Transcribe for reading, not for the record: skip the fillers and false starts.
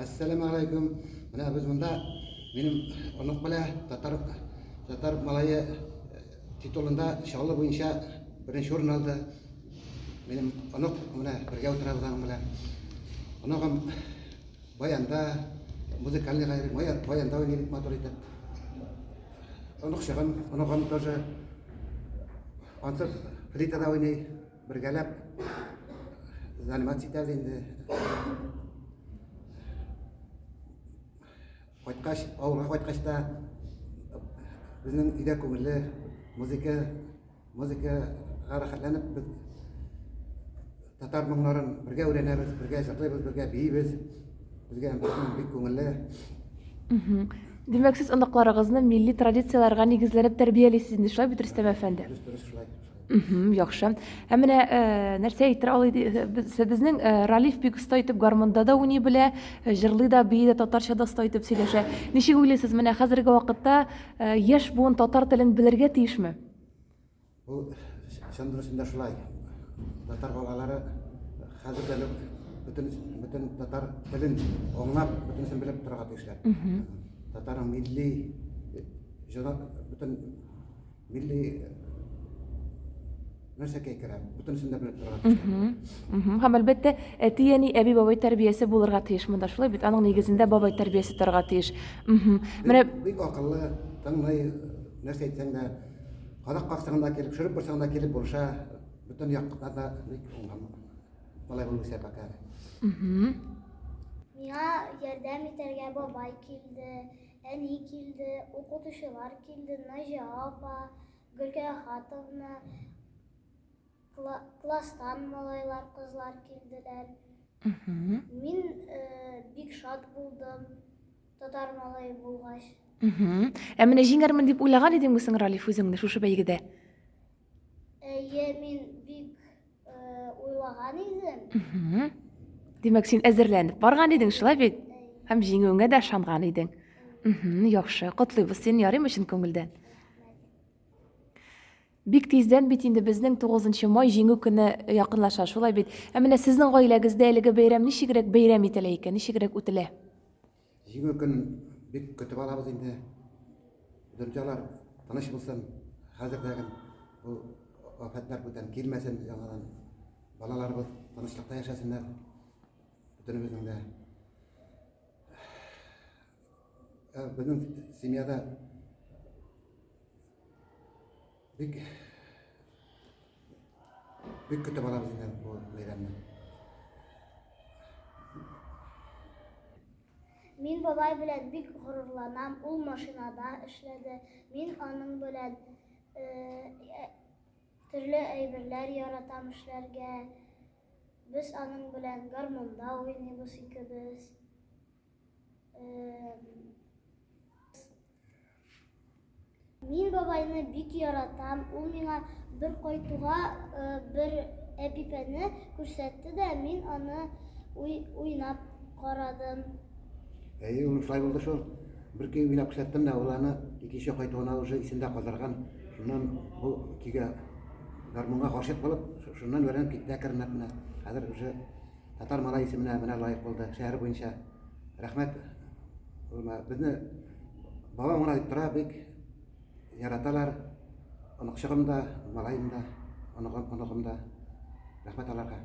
Assalamu alaikum. Mana biz bunda benim onuk bile Tatar Malaya titulunda şahlı boyunca birinci orun aldı. Benim onuk buna birge oturabıdan bile. Onuğum bayanda müzikalni gayri bayanda oynayıp motor etip. Onuk şağın, onuğum тоже konser flitada oynayıp birgelep zanimat indi. Кайткач, авылга кайткачта безнең өйдә күңелле музыка рәхәтләнеп без татар моңнарын бергә өйрәнәбез, бергә җырлыйбыз, бергә биебез. Безгә бик күңелле. Демәк, сез оныкларыгызны милли традицияларга нигезләнеп тәрбиялисез инде, шулай бит, Рөстәм әфәнде? Яхшы. Ә менә нәрсә әйтер алды? Безнең Ралиф бик оста итеп гармонда да уйный белә, җырлый да, бии дә, татарча да оста итеп сөйләшә. Ничек уйлыйсыз, менә хәзерге вакытта яшь буын татар телен белергә тиешме? Бу чын дөресендә шулай. Татар балалары хәзердә бөтен татар телен аңлап, бөтенсен белеп торырга тиешләр. Татар милли бөтен милли нәрсәгә керә, бөтенсен дә белеп торырга тиешләр. Һәм әлбәттә, әти-әни, әби-бабай тәрбиясе булырга тиеш монда, шулай бит, аның нигезендә бабай тәрбиясе торырга тиеш. Менә бик акыллы, тыңлый, нәрсә әйтсәң дә, кадак каксагында килеп, шөреп барсагында килеп булыша, бөтен якта да бик уңган. Малай булып сәпәкә. Миңа ярдәм итәргә бабай килде, әни килде, укытучылар килде, Наҗа апа, Гөлкә Хатовна, класстан малайлар, кызлар килделәр. Мин бик шат булдым, татар малай булгач. Ә менә җиңәрмен дип уйлаган идеңме соң, Ралиф, үзеңне шушы бәйгедә? Мин бик уйлаган идем. Демәк, син әзерләнеп барган идең, шулай бит? Һәм җиңүеңә дә ышанган идең. Яхшы, котлыйбыз сине, ярыймы чын күңелдән? Бик тиздән бит инде безнең 9 май җиңү көне якынлаша, шулай бит. Ә менә сезнең гаиләгездә әлеге бәйрәм ничегрәк бәйрәм ителә икән, ничегрәк үтелә? Җиңү көн бик көтеп алабыз инде. Дөньялар тыныч булсын, хәзердәге бу афәтләр бүтән килмәсен, яңадан балаларыбыз тынычлыкта яшәсеннәр. Бөтенебезнең дә безнең семьяда бик көтеп алабыз инде бу бәйрәмне. Мин бабай белән бик горурланам, ул машинада эшләде. Мин аның белән төрле әйберләр яратам эшләргә. Без аның белән гармонда уйныйбыз икебез. Мин бабайны бик яратам. Ул миңа бер кайтуга бер әпипәне күрсәтте дә, мин аны уйнап карадым. Ул шулай булды шул. Бер көй уйнап күрсәттем дә, ул аны икенче кайтуына уже исендә калдырган. Шуннан бу көйгә гармонга гашык булып, шуннан өйрәнеп китте әкренләп менә. Хәзер уже татар малай исеменә менә лаек булды, шәһәр буенча. Рәхмәт. Безне бабам гына дип тора, бик яраталар. Оныкчыгым да, малаем да, оныгым да. Рәхмәт аларга.